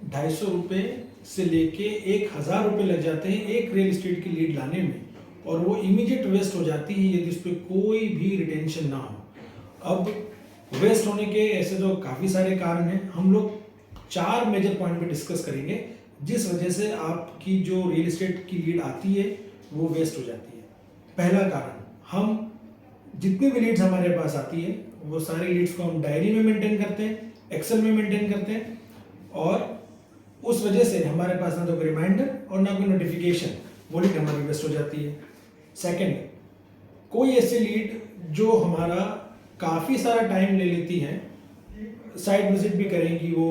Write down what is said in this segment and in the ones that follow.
₹250 से लेके 1000 रुपये लग जाते हैं एक रियल एस्टेट की लीड लाने में, और वो इमीडिएट वेस्ट हो जाती है यदि उस पर कोई भी रिटेंशन ना हो। अब वेस्ट होने के ऐसे तो काफ़ी सारे कारण हैं, हम लोग 4 मेजर पॉइंट पे डिस्कस करेंगे जिस वजह से आपकी जो रियल एस्टेट की लीड आती है वो वेस्ट हो जाती है। पहला कारण, हम जितनी भी लीड्स हमारे पास आती है वो सारी लीड्स को हम डायरी में मेंटेन करते हैं, एक्सेल में मेंटेन करते हैं, और उस वजह से हमारे पास ना तो कोई रिमाइंडर और ना कोई नोटिफिकेशन, वो लीड हमारी वेस्ट हो जाती है। सेकंड, कोई ऐसी लीड जो हमारा काफ़ी सारा टाइम ले लेती है, साइट विजिट भी करेंगी, वो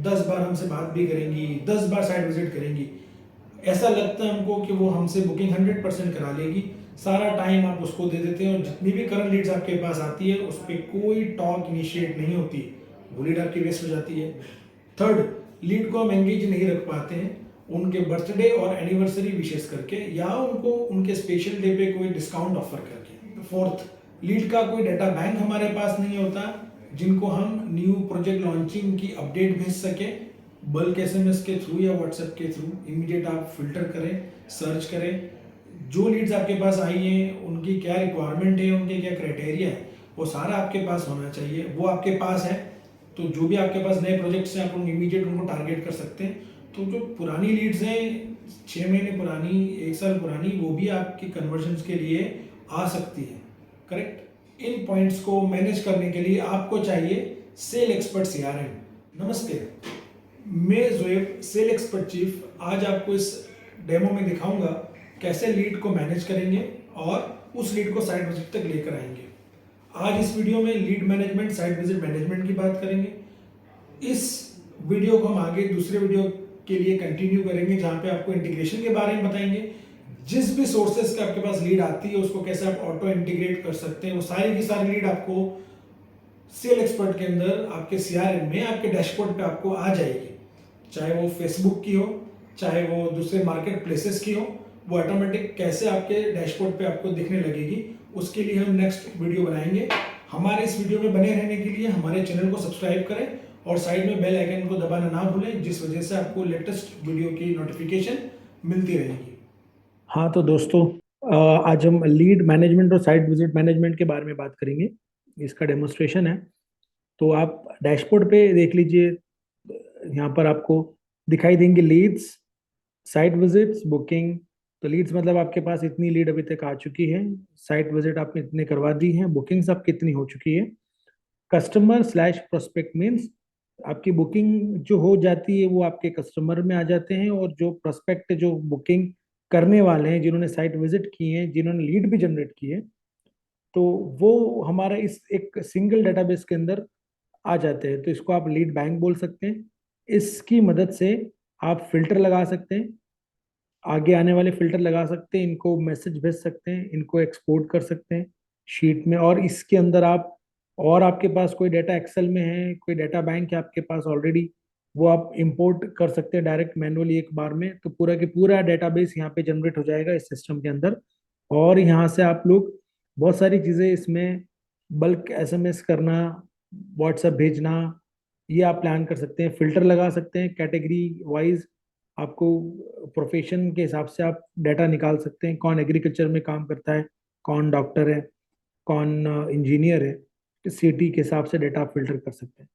10 बार हमसे बात भी करेंगी, 10 बार साइट विजिट करेंगी, ऐसा लगता है हमको कि वो हमसे बुकिंग 100% करा लेगी, सारा टाइम आप उसको दे देते हैं और जितनी भी करंट लीड्स आपके पास आती है उस पर कोई टॉक इनिशिएट नहीं होती, वो लीड आपकी वेस्ट हो जाती है। थर्ड, लीड को हम एंगेज नहीं रख पाते हैं उनके बर्थडे और एनिवर्सरी विशेष करके, या उनको उनके स्पेशल डे पे कोई डिस्काउंट ऑफर करके। फोर्थ, लीड का कोई डाटा बैंक हमारे पास नहीं होता जिनको हम न्यू प्रोजेक्ट लॉन्चिंग की अपडेट भेज सके, बल्क एसएमएस के थ्रू या व्हाट्सएप के थ्रू इमीडिएट आप फिल्टर करें, सर्च करें, जो लीड्स आपके पास आई हैं उनकी क्या रिक्वायरमेंट है, उनके क्या क्राइटेरिया है, वो सारा आपके पास होना चाहिए। वो आपके पास है तो जो भी आपके पास नए प्रोजेक्ट्स हैं आप उनको इमीडिएट उनको टारगेट कर सकते हैं। तो जो पुरानी लीड्स हैं 6 महीने पुरानी, 1 साल पुरानी, वो भी आपकी कन्वर्जन्स के लिए आ सकती है। करेक्ट। इन पॉइंट्स को मैनेज करने के लिए आपको चाहिए सेल एक्सपर्ट सीआरएम। नमस्ते, मैं जोएब, सेल एक्सपर्ट चीफ, आज आपको इस डेमो में दिखाऊंगा कैसे लीड को मैनेज करेंगे और उस लीड को साइट विजिट तक लेकर आएंगे। आज इस वीडियो में lead management, site visit management की बात करेंगे। इस वीडियो को हम आगे दूसरे वीडियो के लिए कंटिन्यू करेंगे जहां पे आपको इंटीग्रेशन के बारे में बताएंगे। जिस भी सोर्सेज के आपके पास लीड आती है उसको कैसे आप ऑटो इंटीग्रेट कर सकते हैं, वो सारी की सारी लीड आपको सेल एक्सपर्ट के अंदर आपके सीआरएम में, आपके डैशबोर्ड पे आपको आ जाएगी। चाहे वो फेसबुक की हो, चाहे वो दूसरे मार्केट प्लेसेस की हो, वो ऑटोमेटिक कैसे आपके डैशबोर्ड पे आपको दिखने लगेगी, उसके लिए हम नेक्स्ट वीडियो बनाएंगे। हमारे इस वीडियो में बने रहने के लिए हमारे चैनल को सब्सक्राइब करें और साइड में बेल आइकन को दबाना ना भूलें, जिस वजह से आपको लेटेस्ट वीडियो की नोटिफिकेशन मिलती रहेगी। हाँ तो दोस्तों, आज हम लीड मैनेजमेंट और साइट विजिट मैनेजमेंट के बारे में बात करेंगे। इसका डेमोन्स्ट्रेशन है, तो आप डैशबोर्ड पे देख लीजिए। यहाँ पर आपको दिखाई देंगे लीड्स, साइट विजिट्स, बुकिंग। तो लीड्स मतलब आपके पास इतनी लीड अभी तक आ चुकी है, साइट विजिट आपने इतने करवा दी है, बुकिंग्स आपकी इतनी हो चुकी है। कस्टमर स्लैश प्रोस्पेक्ट मीन्स आपकी बुकिंग जो हो जाती है वो आपके कस्टमर में आ जाते हैं, और जो प्रोस्पेक्ट, जो बुकिंग करने वाले हैं, जिन्होंने साइट विजिट की है, जिन्होंने लीड भी जनरेट की है, तो वो हमारा इस एक सिंगल डेटाबेस के अंदर आ जाते हैं। तो इसको आप लीड बैंक बोल सकते हैं। इसकी मदद से आप फिल्टर लगा सकते हैं, आगे आने वाले फिल्टर लगा सकते हैं, इनको मैसेज भेज सकते हैं, इनको एक्सपोर्ट कर सकते हैं शीट में, और इसके अंदर आप, और आपके पास कोई डाटा एक्सेल में है, कोई डाटा बैंक है आपके पास ऑलरेडी, वो आप इंपोर्ट कर सकते हैं डायरेक्ट मैनुअली एक बार में। तो पूरा के पूरा डेटाबेस यहाँ पे जनरेट हो जाएगा इस सिस्टम के अंदर, और यहाँ से आप लोग बहुत सारी चीज़ें इसमें, बल्क एसएमएस करना, व्हाट्सएप भेजना, ये आप प्लान कर सकते हैं। फिल्टर लगा सकते हैं कैटेगरी वाइज, आपको प्रोफेशन के हिसाब से आप डाटा निकाल सकते हैं, कौन एग्रीकल्चर में काम करता है, कौन डॉक्टर है, कौन इंजीनियर है, इस सिटी के हिसाब से डाटा आप फिल्टर कर सकते हैं।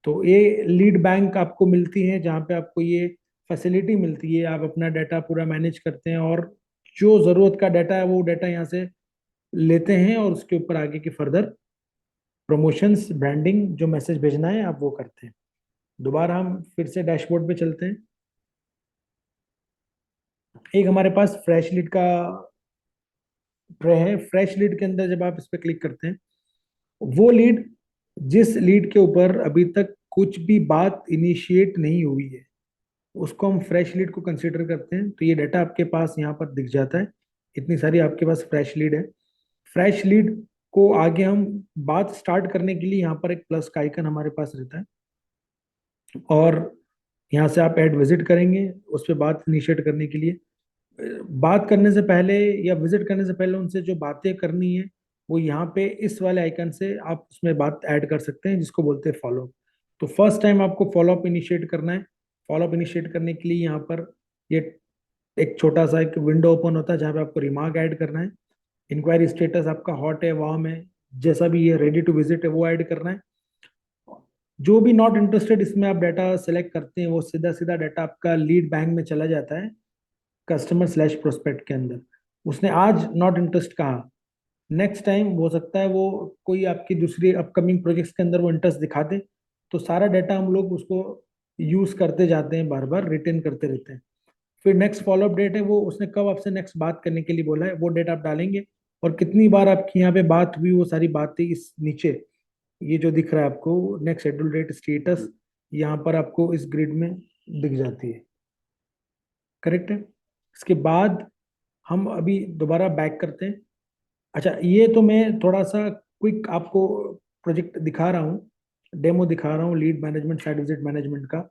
तो ये लीड बैंक आपको मिलती है जहाँ पे आपको ये फैसिलिटी मिलती है, आप अपना डाटा पूरा मैनेज करते हैं, और जो ज़रूरत का डाटा है वो डाटा यहाँ से लेते हैं, और उसके ऊपर आगे की फर्दर प्रमोशंस, ब्रांडिंग, जो मैसेज भेजना है आप वो करते हैं। दोबारा हम फिर से डैशबोर्ड पे चलते हैं। एक हमारे पास फ्रेश लीड का ट्रे है। फ्रेश लीड के अंदर जब आप इस पर क्लिक करते हैं, वो लीड, जिस लीड के ऊपर अभी तक कुछ भी बात इनिशिएट नहीं हुई है, उसको हम फ्रेश लीड को कंसीडर करते हैं। तो ये डाटा आपके पास यहाँ पर दिख जाता है, इतनी सारी आपके पास फ्रेश लीड है। फ्रेश लीड को आगे हम बात स्टार्ट करने के लिए यहाँ पर एक प्लस का आइकन हमारे पास रहता है, और यहाँ से आप ऐड विजिट करेंगे उस पर बात इनिशिएट करने के लिए। बात करने से पहले या विजिट करने से पहले उनसे जो बातें करनी है, वो यहाँ पे इस वाले आइकन से आप उसमें बात ऐड कर सकते हैं, जिसको बोलते हैं फॉलो। तो फर्स्ट टाइम आपको फॉलो अप इनिशिएट करना है, फॉलोअप इनिशिएट करने के लिए यहाँ पर ये एक छोटा सा एक विंडो ओपन होता है जहाँ पे आपको रिमार्क ऐड करना है। इंक्वायरी स्टेटस आपका हॉट है, वार्म है, जैसा भी ये रेडी टू विजिट है वो ऐड करना है। जो भी नॉट इंटरेस्टेड इसमें आप डाटा सेलेक्ट करते हैं वो सीधा सीधा डाटा आपका लीड बैंक में चला जाता है, कस्टमर स्लैश प्रोस्पेक्ट के अंदर। उसने आज नॉट इंटरेस्ट कहा, नेक्स्ट टाइम हो सकता है वो कोई आपकी दूसरी अपकमिंग प्रोजेक्ट्स के अंदर वो इंटरेस्ट दिखा दे, तो सारा डाटा हम लोग उसको यूज करते जाते हैं, बार बार रिटेन करते रहते हैं। फिर नेक्स्ट फॉलोअप डेट है, वो उसने कब आपसे नेक्स्ट बात करने के लिए बोला है वो डेट आप डालेंगे, और कितनी बार आपकी यहाँ पे बात हुई वो सारी बातें इस नीचे ये जो दिख रहा है आपको नेक्स्ट शेड्यूल डेट स्टेटस, यहाँ पर आपको इस ग्रिड में दिख जाती है। करेक्ट है। इसके बाद हम अभी दोबारा बैक करते हैं। अच्छा, ये तो मैं थोड़ा सा क्विक आपको प्रोजेक्ट दिखा रहा हूँ, डेमो दिखा रहा हूँ lead management site visit management का।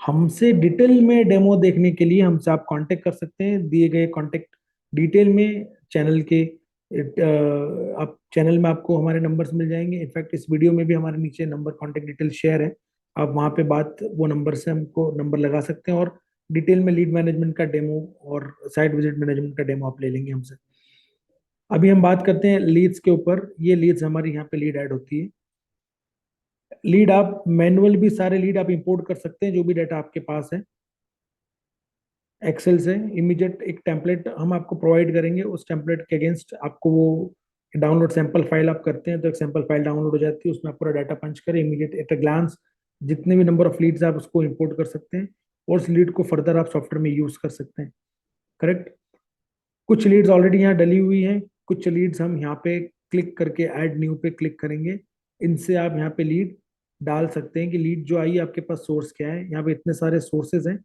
हमसे डिटेल में डेमो देखने के लिए हमसे आप कांटेक्ट कर सकते हैं, दिए गए कांटेक्ट डिटेल में चैनल के आप चैनल में आपको हमारे नंबर्स मिल जाएंगे। इनफैक्ट इस वीडियो में भी हमारे नीचे नंबर कांटेक्ट डिटेल शेयर है, आप वहाँ पे बात वो नंबर से हमको नंबर लगा सकते हैं, और डिटेल में लीड मैनेजमेंट का डेमो और साइट विजिट मैनेजमेंट का डेमो आप ले लेंगे हमसे। अभी हम बात करते हैं लीड्स के ऊपर। ये लीड्स हमारी यहाँ पे लीड ऐड होती है। लीड आप मैनुअल भी सारे लीड आप इंपोर्ट कर सकते हैं, जो भी डाटा आपके पास है एक्सेल से। इमीडिएट एक टेम्पलेट हम आपको प्रोवाइड करेंगे, उस टेम्पलेट के अगेंस्ट आपको वो डाउनलोड सैंपल फाइल आप करते हैं तो एक सैंपल फाइल डाउनलोड हो जाती है, उसमें आप पूरा डाटा पंच करें इमीडिएट एट अ ग्लांस जितने भी नंबर ऑफ लीड्स आप उसको इंपोर्ट कर सकते हैं, और उस लीड को फर्दर आप सॉफ्टवेयर में यूज कर सकते हैं। करेक्ट। कुछ लीड्स ऑलरेडी यहाँ डली हुई हैं, कुछ लीड्स हम यहाँ पे क्लिक करके ऐड न्यू पे क्लिक करेंगे, इनसे आप यहाँ पे लीड डाल सकते हैं कि लीड जो आई आपके पास सोर्स क्या है। यहाँ पे इतने सारे सोर्सेज हैं,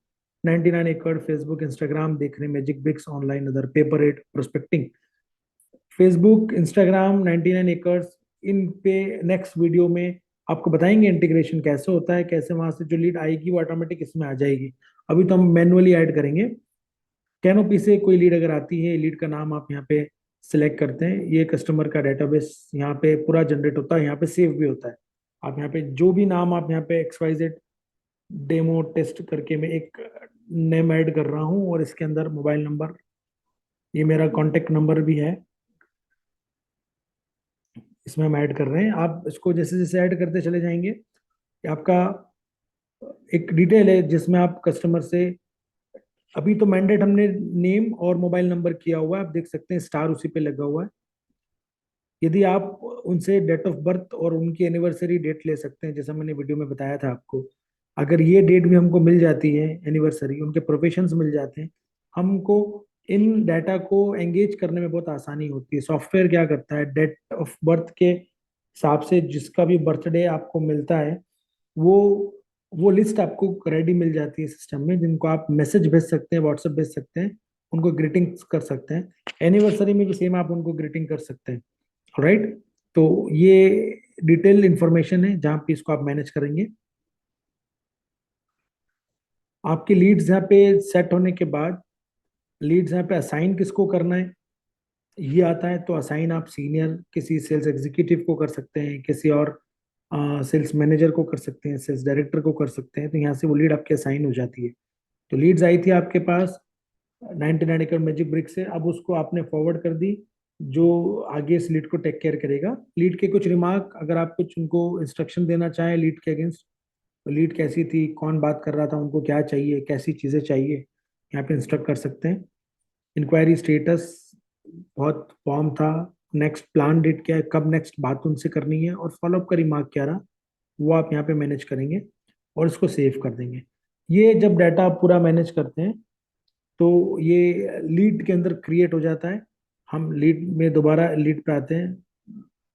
99 एकड़, फेसबुक, इंस्टाग्राम देख रहे हैं, Magic Bricks, online other, paper ad, prospecting. Facebook, Instagram, 99 acres, इन पे नेक्स्ट वीडियो में आपको बताएंगे इंटीग्रेशन कैसे होता है, कैसे वहां से जो लीड आएगी वो ऑटोमेटिक इसमें आ जाएगी। अभी तो हम मैनुअली ऐड करेंगे। कैनोपी से कोई लीड अगर आती है, लीड का नाम आप यहाँ पे सिलेक्ट करते हैं, ये कस्टमर का डेटाबेस यहाँ पे पूरा जनरेट होता है, यहाँ पे सेव भी होता है। आप यहाँ पे जो भी नाम आप यहाँ पे XYZ डेमो टेस्ट करके मैं एक नेम ऐड कर रहा हूँ, और इसके अंदर मोबाइल नंबर, ये मेरा कॉन्टेक्ट नंबर भी है, इसमें हम ऐड कर रहे हैं। आप इसको जैसे जैसे ऐड करते चले जाएंगे, आपका एक डिटेल है जिसमें आप कस्टमर से, अभी तो मैंडेट हमने नेम और मोबाइल नंबर किया हुआ है, आप देख सकते हैं स्टार उसी पे लगा हुआ है। यदि आप उनसे डेट ऑफ बर्थ और उनकी एनिवर्सरी डेट ले सकते हैं, जैसा मैंने वीडियो में बताया था आपको। अगर ये डेट भी हमको मिल जाती है, एनिवर्सरी, उनके प्रोफेशंस मिल जाते हैं, हमको इन डाटा को एंगेज करने में बहुत आसानी होती है। सॉफ्टवेयर क्या करता है, डेट ऑफ बर्थ के हिसाब से जिसका भी बर्थडे आपको मिलता है, वो वो लिस्ट आपको रेडी मिल जाती है सिस्टम में, जिनको आप मैसेज भेज सकते हैं, व्हाट्सएप भेज सकते हैं, उनको ग्रीटिंग्स कर सकते हैं। एनिवर्सरी में भी सेम आप उनको ग्रीटिंग कर सकते हैं। राइट। तो ये डिटेल इंफॉर्मेशन है जहाँ पे इसको आप मैनेज करेंगे। आपके लीड्स यहाँ पे सेट होने के बाद, लीड्स यहाँ पे असाइन किसको करना है ये आता है, तो असाइन आप सीनियर किसी सेल्स एग्जीक्यूटिव को कर सकते हैं, किसी और सेल्स मैनेजर को कर सकते हैं, सेल्स डायरेक्टर को कर सकते हैं, तो यहाँ से वो लीड आपके असाइन हो जाती है। तो लीड्स आई थी आपके पास 99 एकड़ मैजिक ब्रिक से, अब उसको आपने फॉरवर्ड कर दी, जो आगे इस लीड को टेक केयर करेगा। लीड के कुछ रिमार्क अगर आप कुछ उनको इंस्ट्रक्शन देना चाहें लीड के अगेंस्ट, तो लीड कैसी थी, कौन बात कर रहा था, उनको क्या चाहिए, कैसी चीज़ें चाहिए, यहाँ पे इंस्ट्रक्ट कर सकते हैं। इंक्वायरी स्टेटस बहुत फॉर्म था, नेक्स्ट प्लान डेट क्या है, कब नेक्स्ट बात उनसे करनी है, और फॉलोअप का रिमार्क क्या रहा, वो आप यहाँ पे मैनेज करेंगे और इसको सेव कर देंगे। ये जब डाटा आप पूरा मैनेज करते हैं तो ये लीड के अंदर क्रिएट हो जाता है। हम लीड में दोबारा लीड पे आते हैं,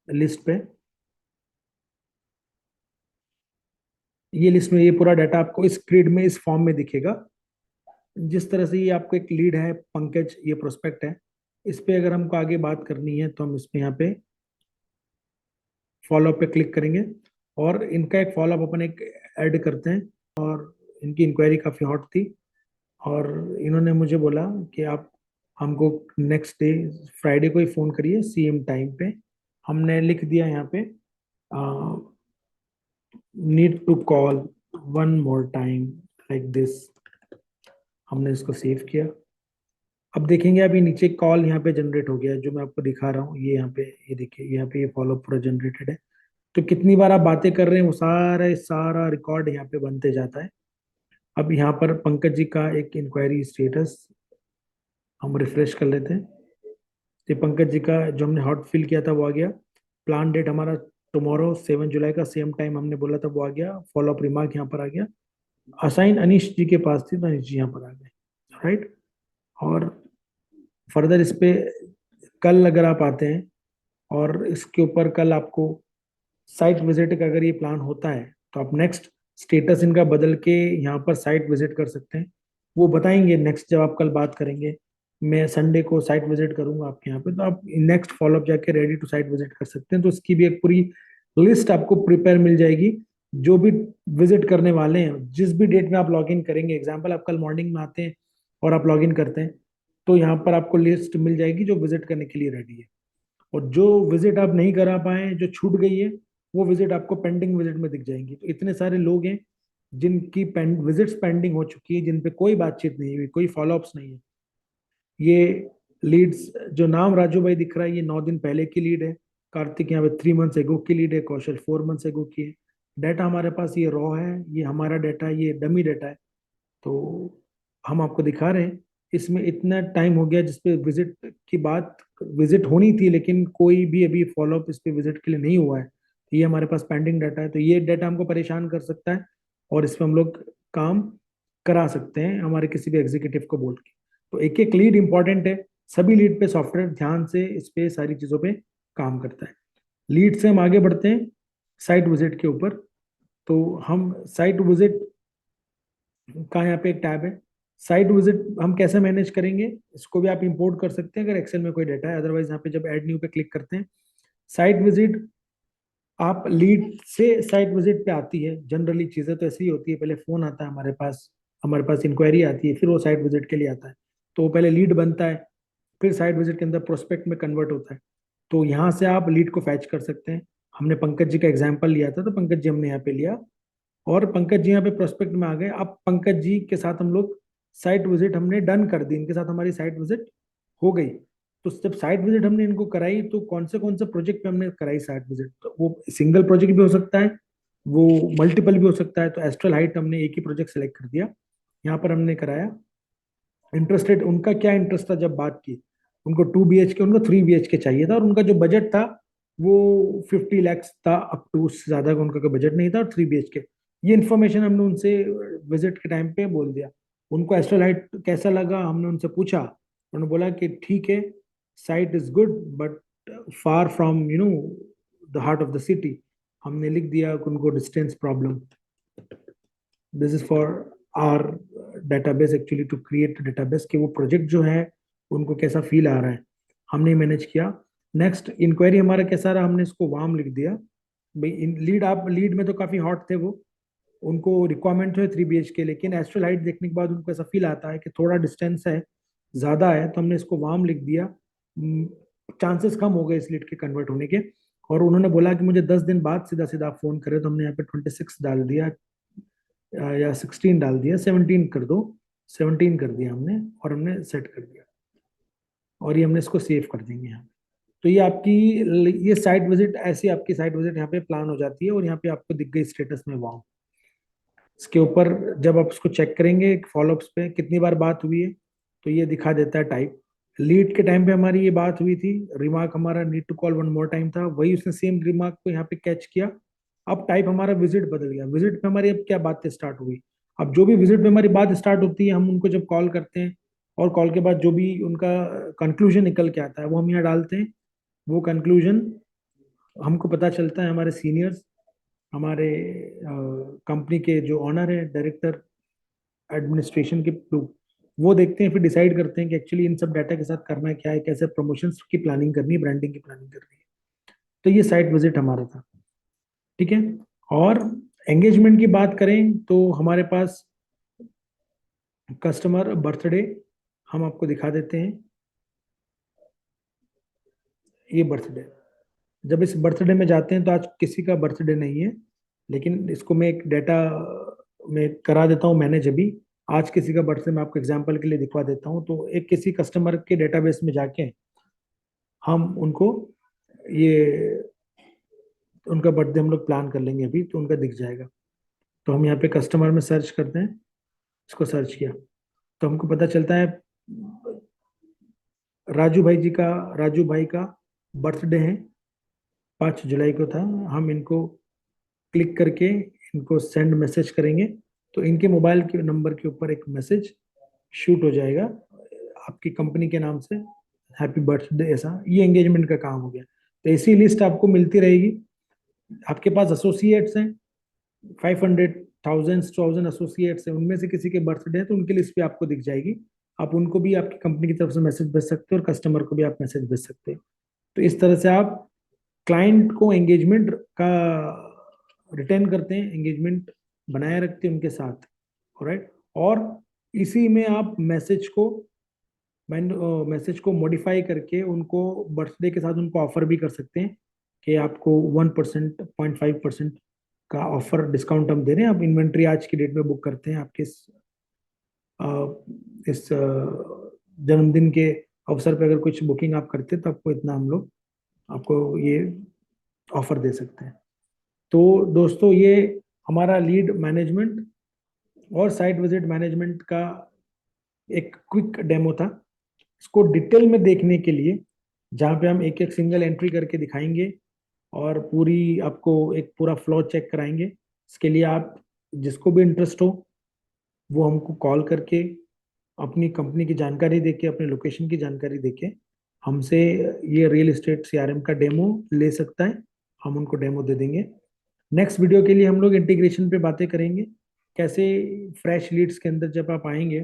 लिस्ट पे। ये लिस्ट में ये पूरा डाटा आपको इस ग्रिड में इस फॉर्म में दिखेगा। जिस तरह से ये आपको एक लीड है पंकज, ये प्रोस्पेक्ट है, इस पे अगर हमको आगे बात करनी है तो हम इस पे यहाँ पे फॉलोअप पे क्लिक करेंगे, और इनका एक फॉलोअप अपन एक ऐड करते हैं। और इनकी इंक्वायरी काफ़ी हॉट थी, और इन्होंने मुझे बोला कि आप हमको नेक्स्ट डे फ्राइडे को ही फ़ोन करिए सेम टाइम पे। हमने लिख दिया यहाँ पे need to call one more time like this. हमने इसको सेव किया। अब देखेंगे अभी नीचे कॉल यहाँ पे जनरेट हो गया है, जो मैं आपको दिखा रहा हूँ। ये यहाँ पे, ये देखिए यहाँ पे ये फॉलो पूरा जनरेटेड है। तो कितनी बार आप बातें कर रहे हैं वो सारा सारा रिकॉर्ड यहाँ पे बनते जाता है। अब यहाँ पर पंकज जी का एक इंक्वायरी स्टेटस हम रिफ्रेश कर लेते हैं। तो पंकज जी का जो हमने हॉट फिल किया था वो आ गया। प्लान डेट हमारा टुमारो 7 जुलाई का सेम टाइम हमने बोला था वो आ गया। फॉलो अप रिमार्क यहाँ पर आ गया। असाइन अनीश जी के पास थी तो अनीश जी यहाँ पर आ गए। राइट। और फर्दर इस पे कल अगर आप आते हैं और इसके ऊपर कल आपको साइट विजिट का अगर ये प्लान होता है तो आप नेक्स्ट स्टेटस इनका बदल के यहाँ पर साइट विजिट कर सकते हैं। वो बताएंगे नेक्स्ट जब आप कल बात करेंगे। मैं संडे को साइट विजिट करूंगा आपके यहाँ पे, तो आप नेक्स्ट फॉलोअप जाके रेडी टू साइट विजिट कर सकते हैं। तो इसकी भी एक पूरी लिस्ट आपको प्रिपेयर मिल जाएगी। जो भी विजिट करने वाले हैं जिस भी डेट में आप लॉग इन करेंगे, एग्जाम्पल आप कल मॉर्निंग में आते हैं और आप लॉग इन करते हैं, तो यहाँ पर आपको लिस्ट मिल जाएगी जो विजिट करने के लिए रेडी है। और जो विजिट आप नहीं करा पाए, जो छूट गई है, वो विजिट आपको पेंडिंग विजिट में दिख जाएंगी। तो इतने सारे लोग हैं जिनकी विजिट्स पेंडिंग हो चुकी है, जिन पे कोई बातचीत नहीं हुई, कोई फॉलोअप्स नहीं है। ये लीड्स जो नाम राजू भाई दिख रहा है, ये 9 दिन पहले की लीड है। कार्तिक यहाँ पे 3 मंथ्स एगो की लीड है। कौशल 4 मंथ्स एगो की है। डाटा हमारे पास ये रॉ है, ये हमारा डाटा है, ये डमी डाटा है। तो हम आपको दिखा रहे हैं। इसमें इतना टाइम हो गया जिसपे विजिट की बात, विजिट होनी थी लेकिन कोई भी अभी फॉलोअप इस पे विजिट के लिए नहीं हुआ है। तो ये हमारे पास पेंडिंग डाटा है। तो ये डाटा हमको परेशान कर सकता है और इस पे हम लोग काम करा सकते हैं हमारे किसी भी एग्जीक्यूटिव को बोल के। तो एक एक लीड इंपॉर्टेंट है। सभी लीड पे सॉफ्टवेयर ध्यान से इस पे सारी चीजों पे काम करता है। लीड से हम आगे बढ़ते हैं साइट विजिट के ऊपर। तो हम साइट विजिट का यहाँ पे एक टैब है। साइट विजिट हम कैसे मैनेज करेंगे, इसको भी आप इंपोर्ट कर सकते हैं अगर एक्सेल में कोई डाटा है। अदरवाइज यहाँ पे जब ऐड न्यू पे क्लिक करते हैं, साइट विजिट आप लीड से साइट विजिट पे आती है। जनरली चीजें तो ऐसी ही होती है, पहले फोन आता है हमारे पास इंक्वायरी आती है, फिर वो साइट विजिट के लिए आता है। तो वो पहले लीड बनता है, फिर साइट विजिट के अंदर प्रोस्पेक्ट में कन्वर्ट होता है। तो यहाँ से आप लीड को फैच कर सकते हैं। हमने पंकज जी का एग्जाम्पल लिया था, तो पंकज जी हमने यहाँ पे लिया और पंकज जी यहाँ पे प्रोस्पेक्ट में आ गए। अब पंकज जी के साथ हम लोग साइट विजिट हमने डन कर दी, इनके साथ हमारी साइट विजिट हो गई। तो जब साइट विजिट हमने इनको कराई तो कौन से प्रोजेक्ट पे हमने कराई साइट विजिट, तो वो सिंगल प्रोजेक्ट भी हो सकता है, वो मल्टीपल भी हो सकता है। तो एस्ट्रल हाइट हमने एक ही प्रोजेक्ट सेलेक्ट कर दिया, यहाँ पर हमने कराया। इंटरेस्टेड उनका क्या इंटरेस्ट था, जब बात की उनको 2 BHK, उनको 3 BHK चाहिए था और उनका जो बजट था वो 50 lakhs था अप टू, उससे ज्यादा का उनका कोई बजट नहीं था, और 3 BHK। ये इन्फॉर्मेशन हमने उनसे विजिट के टाइम पे बोल दिया। उनको एस्ट्रल हाइट कैसा लगा हमने उनसे पूछा, उन्होंने बोला कि ठीक है, site is good but far from the heart of the city. हमने लिख दिया कि उनको distance problem. This is for our database actually, to create database कि वो प्रोजेक्ट जो है उनको कैसा फील आ रहा है, हमने मैनेज किया। नेक्स्ट इंक्वायरी हमारा कैसा रहा, हमने इसको वार्म लिख दिया। भाई लीड, आप लीड में तो काफी हॉट थे वो, उनको रिक्वायरमेंट है 3 BHK, लेकिन एस्ट्रल हाइट देखने के बाद उनको ऐसा फील आता है कि थोड़ा डिस्टेंस है, ज्यादा है, तो हमने इसको वार्म लिख दिया। चांसेस कम हो गए इस लीड के कन्वर्ट होने के। और उन्होंने बोला कि मुझे 10 दिन बाद सीधा सीधा आप फोन करें, तो हमने यहाँ पे 26 डाल दिया, या 16 डाल दिया, 17 कर दो, 17 कर दिया हमने और हमने सेट कर दिया। और ये हमने इसको सेव कर देंगे यहाँ। तो ये आपकी, ये साइट विजिट, ऐसी आपकी साइट विजिट यहाँ पे प्लान हो जाती है और यहाँ पे आपको दिख गई स्टेटस में वाव। इसके ऊपर जब आप इसको चेक करेंगे फॉलोअप्स पे कितनी बार बात हुई है, तो ये दिखा देता है टाइप। लीड के टाइम पे हमारी ये बात हुई थी, रिमार्क हमारा need to call one more time था, वही उसने सेम रिमार्क को यहाँ पे कैच किया। अब टाइप हमारा विजिट बदल गया, विजिट पे हमारी अब क्या बातें स्टार्ट हुई। अब जो भी विजिट पे हमारी बात स्टार्ट होती है, हम उनको जब कॉल करते हैं और कॉल के बाद जो भी उनका कंक्लूजन निकल के आता है वो हम यहाँ डालते हैं। वो कंक्लूजन हमको पता चलता है, हमारे सीनियर्स, हमारे कंपनी के जो ऑनर है, डायरेक्टर एडमिनिस्ट्रेशन के लोग, वो देखते हैं, फिर डिसाइड करते हैं कि एक्चुअली इन सब डाटा के साथ करना क्या है, कैसे प्रमोशंस की प्लानिंग करनी है, ब्रांडिंग की प्लानिंग करनी है। तो ये साइट विजिट हमारा था। ठीक है। और एंगेजमेंट की बात करें तो हमारे पास कस्टमर बर्थडे हम आपको दिखा देते हैं। ये बर्थडे, जब इस बर्थडे में जाते हैं तो आज किसी का बर्थडे नहीं है, लेकिन इसको मैं एक डाटा मैं करा देता हूँ मैनेज अभी। आज किसी का बर्थडे मैं आपको एग्जांपल के लिए दिखवा देता हूँ। तो एक किसी कस्टमर के डेटाबेस में जाके हम उनको ये उनका बर्थडे हम लोग प्लान कर लेंगे अभी, तो उनका दिख जाएगा। तो हम यहाँ पे कस्टमर में सर्च करते हैं, इसको सर्च किया तो हमको पता चलता है राजू भाई का बर्थडे है, 5 जुलाई को था। हम इनको क्लिक करके इनको सेंड मैसेज करेंगे तो इनके मोबाइल के नंबर के ऊपर एक मैसेज शूट हो जाएगा आपकी कंपनी के नाम से, हैप्पी बर्थडे, ऐसा। ये एंगेजमेंट का काम हो गया। तो ऐसी लिस्ट आपको मिलती रहेगी। आपके पास एसोसिएट्स हैं, 500 1000 एसोसिएट्स हैं, उनमें से किसी के बर्थडे है तो उनकी लिस्ट भी आपको दिख जाएगी। आप उनको भी आपकी कंपनी की तरफ से मैसेज भेज सकते हो और कस्टमर को भी आप मैसेज भेज सकते हो। तो इस तरह से आप क्लाइंट को एंगेजमेंट का रिटेन करते हैं, एंगेजमेंट बनाए रखते हैं उनके साथ। राइट। और इसी में आप मैसेज को मॉडिफाई करके उनको बर्थडे के साथ उनको ऑफर भी कर सकते हैं कि आपको 1%, 0.5% का ऑफर डिस्काउंट हम दे रहे हैं। आप इन्वेंट्री आज की डेट में बुक करते हैं आपके इस जन्मदिन के अवसर पर, अगर कुछ बुकिंग आप करते हैं तो आपको इतना हम लोग आपको ये ऑफर दे सकते हैं। तो दोस्तों, ये हमारा लीड मैनेजमेंट और साइट विजिट मैनेजमेंट का एक क्विक डेमो था। इसको डिटेल में देखने के लिए, जहाँ पे हम एक एक सिंगल एंट्री करके दिखाएंगे और पूरी आपको एक पूरा फ्लो चेक कराएंगे, इसके लिए आप जिसको भी इंटरेस्ट हो वो हमको कॉल करके अपनी कंपनी की जानकारी देके, अपने लोकेशन की जानकारी देके हमसे ये रियल एस्टेट सीआरएम का डेमो ले सकता है। हम उनको डेमो दे देंगे। नेक्स्ट वीडियो के लिए हम लोग इंटीग्रेशन पे बातें करेंगे, कैसे फ्रेश लीड्स के अंदर जब आप आएंगे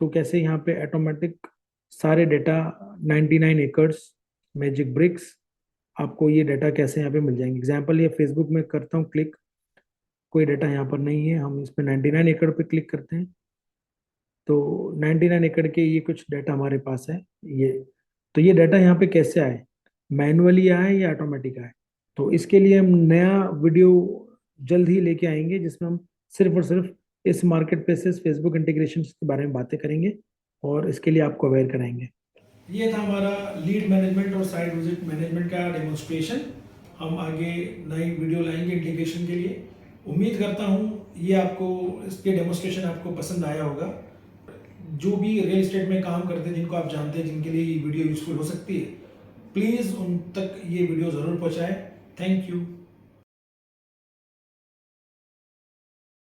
तो कैसे यहाँ पे ऑटोमेटिक सारे डेटा 99 एकर्स मैजिक ब्रिक्स, आपको ये डाटा कैसे यहाँ पे मिल जाएंगे। एग्जाम्पल, ये फेसबुक में करता हूँ क्लिक, कोई डाटा यहाँ पर नहीं है। हम इस पे 99 एकड़ पे क्लिक करते हैं तो 99 एकड़ के ये कुछ डाटा हमारे पास है। ये तो ये डाटा यहाँ पे कैसे आए, मैनुअली आए या ऑटोमेटिक आए। तो इसके लिए हम नया वीडियो जल्द ही लेके आएंगे जिसमें हम सिर्फ और सिर्फ इस मार्केट प्लेसेस फेसबुक इंटीग्रेशन के बारे में बातें करेंगे और इसके लिए आपको अवेयर कराएंगे। ये था हमारा लीड मैनेजमेंट और साइट विजिट मैनेजमेंट का डेमोन्स्ट्रेशन। हम आगे नई वीडियो लाएंगे इंटीग्रेशन के लिए। उम्मीद करता हूँ ये आपको, इसके डेमोन्स्ट्रेशन आपको पसंद आया होगा। जो भी रियल एस्टेट में काम करते हैं, जिनको आप जानते हैं, जिनके लिए ये वीडियो यूजफुल हो सकती है, प्लीज़ उन तक ये वीडियो ज़रूर पहुँचाएं। Thank you.